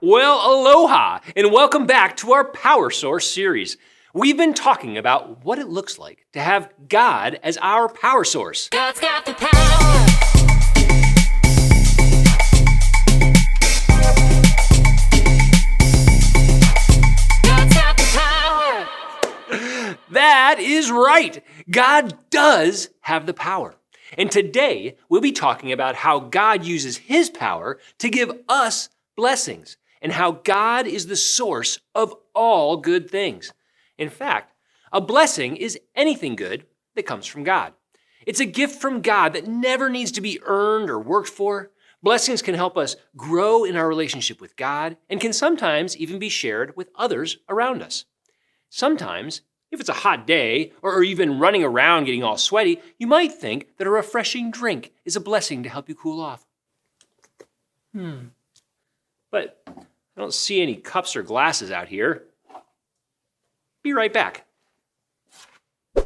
Well, aloha, and welcome back to our Power Source series. We've been talking about what it looks like to have God as our power source. God's got the power. God's got the power. That is right. God does have the power. And today, we'll be talking about how God uses his power to give us blessings and how God is the source of all good things. In fact, a blessing is anything good that comes from God. It's a gift from God that never needs to be earned or worked for. Blessings can help us grow in our relationship with God and can sometimes even be shared with others around us. Sometimes, if it's a hot day or you've been running around getting all sweaty, you might think that a refreshing drink is a blessing to help you cool off. But I don't see any cups or glasses out here. Be right back. All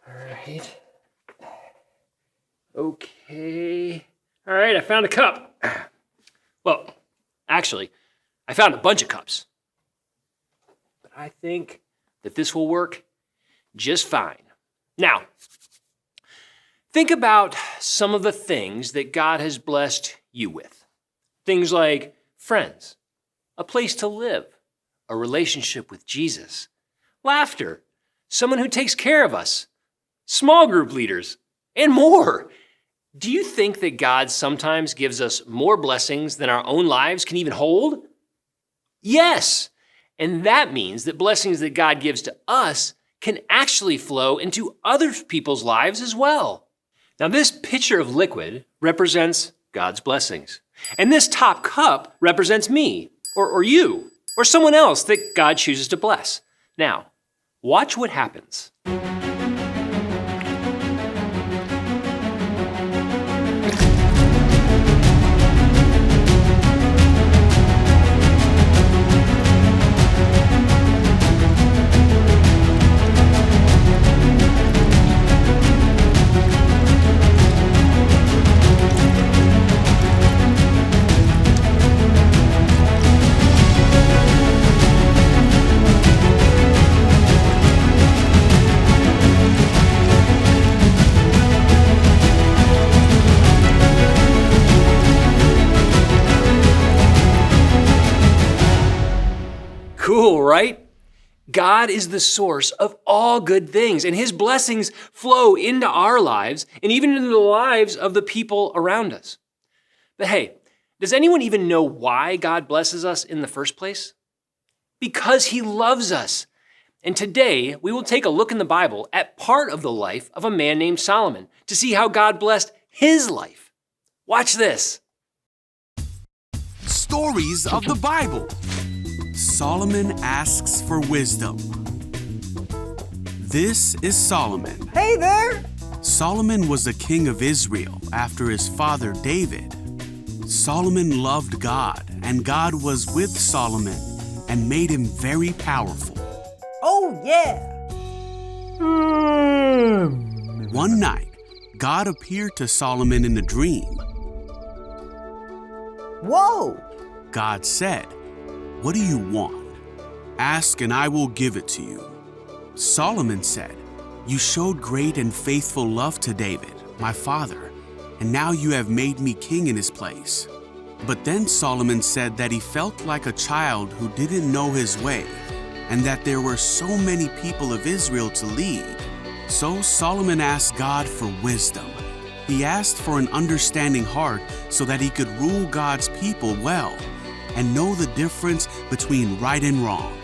right. Okay. All right, I found a cup. Well, actually, I found a bunch of cups. But I think that this will work just fine. Now, think about some of the things that God has blessed you with. Things like friends, a place to live, a relationship with Jesus, laughter, someone who takes care of us, small group leaders, and more. Do you think that God sometimes gives us more blessings than our own lives can even hold? Yes. And that means that blessings that God gives to us can actually flow into other people's lives as well. Now, this pitcher of liquid represents God's blessings. And this top cup represents me, or you, or someone else that God chooses to bless. Now, watch what happens. Cool, right? God is the source of all good things, and his blessings flow into our lives and even into the lives of the people around us. But hey, does anyone even know why God blesses us in the first place? Because he loves us. And today, we will take a look in the Bible at part of the life of a man named Solomon to see how God blessed his life. Watch this. Stories of the Bible. Solomon asks for wisdom. This is Solomon. Hey there! Solomon was the king of Israel after his father David. Solomon loved God, and God was with Solomon and made him very powerful. Oh, yeah! One night, God appeared to Solomon in a dream. Whoa! God said, "What do you want? Ask and I will give it to you." Solomon said, "You showed great and faithful love to David, my father, and now you have made me king in his place." But then Solomon said that he felt like a child who didn't know his way, and that there were so many people of Israel to lead. So Solomon asked God for wisdom. He asked for an understanding heart so that he could rule God's people well and know the difference between right and wrong.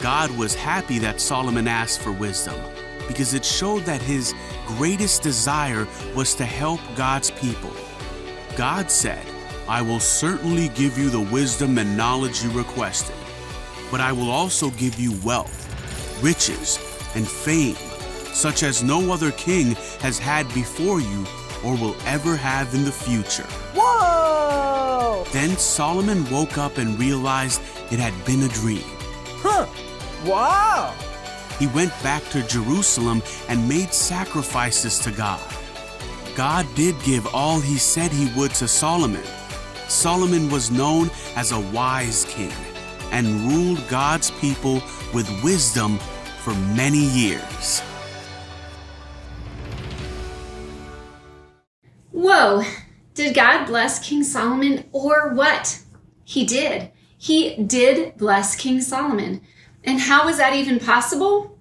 God was happy that Solomon asked for wisdom because it showed that his greatest desire was to help God's people. God said, "I will certainly give you the wisdom and knowledge you requested, but I will also give you wealth, riches, and fame, such as no other king has had before you or will ever have in the future." Whoa! Then Solomon woke up and realized it had been a dream. Huh! Wow! He went back to Jerusalem and made sacrifices to God. God did give all he said he would to Solomon. Solomon was known as a wise king and ruled God's people with wisdom for many years. Whoa! Did God bless King Solomon or what? He did. He did bless King Solomon. And how was that even possible?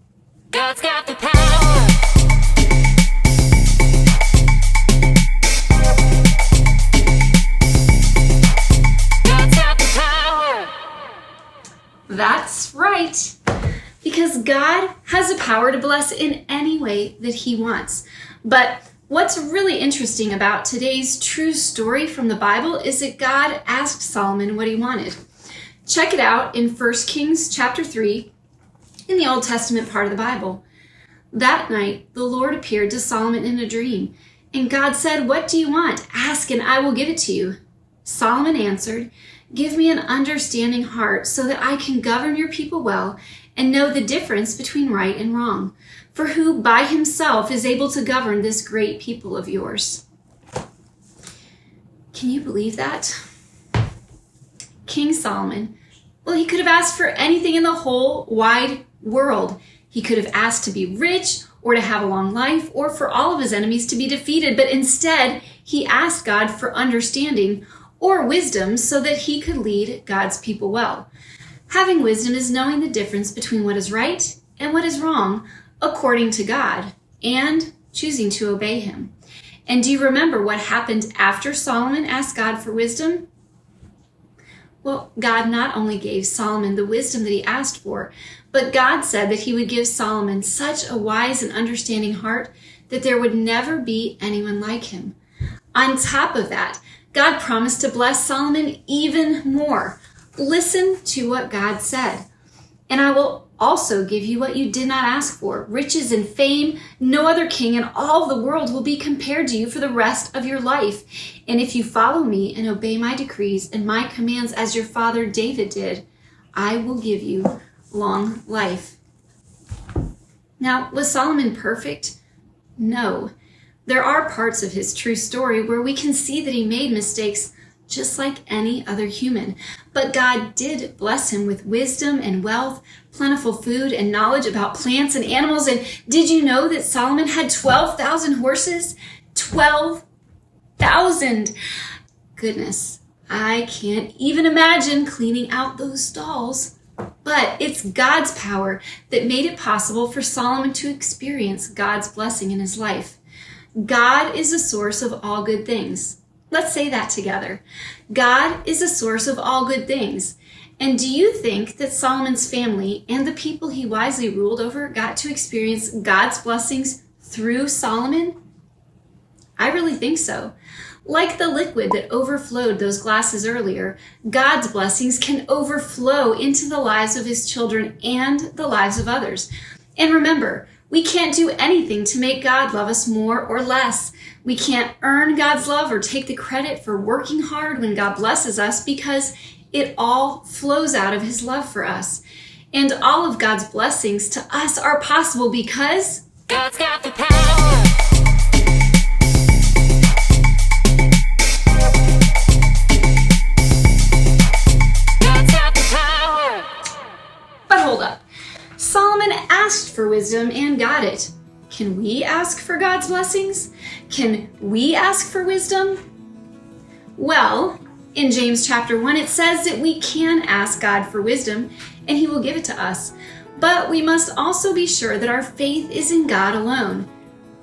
God's got the power. God's got the power. That's right. Because God has the power to bless in any way that he wants. But what's really interesting about today's true story from the Bible is that God asked Solomon what he wanted. Check it out in 1 Kings chapter 3 in the Old Testament part of the Bible. That night, the Lord appeared to Solomon in a dream, and God said, "What do you want? Ask and I will give it to you." Solomon answered, "Give me an understanding heart so that I can govern your people well and know the difference between right and wrong. For who by himself is able to govern this great people of yours?" Can you believe that? King Solomon, well, he could have asked for anything in the whole wide world. He could have asked to be rich or to have a long life or for all of his enemies to be defeated, but instead he asked God for understanding or wisdom so that he could lead God's people well. Having wisdom is knowing the difference between what is right and what is wrong according to God and choosing to obey him. And do you remember what happened after Solomon asked God for wisdom? Well, God not only gave Solomon the wisdom that he asked for, but God said that he would give Solomon such a wise and understanding heart that there would never be anyone like him. On top of that, God promised to bless Solomon even more. Listen to what God said. "And I will also give you what you did not ask for, riches and fame. No other king in all the world will be compared to you for the rest of your life. And if you follow me and obey my decrees and my commands as your father David did, I will give you long life." Now, was Solomon perfect? No. There are parts of his true story where we can see that he made mistakes just like any other human. But God did bless him with wisdom and wealth, plentiful food and knowledge about plants and animals. And did you know that Solomon had 12,000 horses? 12,000! Goodness, I can't even imagine cleaning out those stalls. But it's God's power that made it possible for Solomon to experience God's blessing in his life. God is the source of all good things. Let's say that together. God is the source of all good things. And do you think that Solomon's family and the people he wisely ruled over got to experience God's blessings through Solomon? I really think so. Like the liquid that overflowed those glasses earlier, God's blessings can overflow into the lives of his children and the lives of others. And remember, we can't do anything to make God love us more or less. We can't earn God's love or take the credit for working hard when God blesses us because it all flows out of his love for us. And all of God's blessings to us are possible because God's got the power. God's got the power. But hold up. Solomon asked for wisdom and got it. Can we ask for God's blessings? Can we ask for wisdom? Well, in James chapter 1, it says that we can ask God for wisdom and he will give it to us. But we must also be sure that our faith is in God alone,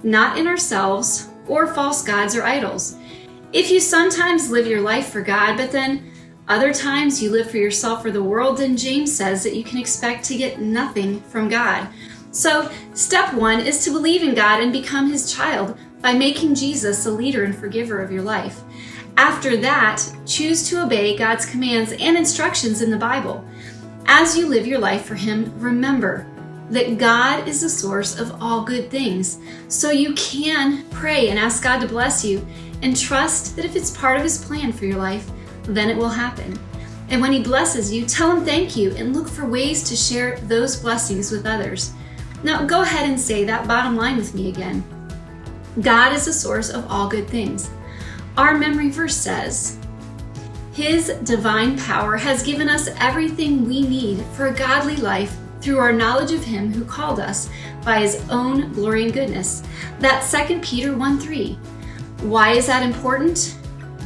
not in ourselves or false gods or idols. If you sometimes live your life for God, but then other times you live for yourself or the world, then James says that you can expect to get nothing from God. So step 1 is to believe in God and become his child by making Jesus the leader and forgiver of your life. After that, choose to obey God's commands and instructions in the Bible. As you live your life for him, remember that God is the source of all good things. So you can pray and ask God to bless you and trust that if it's part of his plan for your life, then it will happen. And when he blesses you, tell him thank you and look for ways to share those blessings with others. Now go ahead and say that bottom line with me again. God is the source of all good things. Our memory verse says, His divine power has given us everything we need for a godly life through our knowledge of Him who called us by His own glory and goodness. That's 2 Peter 1:3. Why is that important?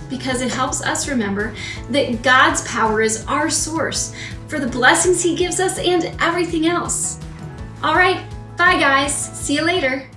Because it helps us remember that God's power is our source for the blessings He gives us and everything else. All right, bye guys. See you later.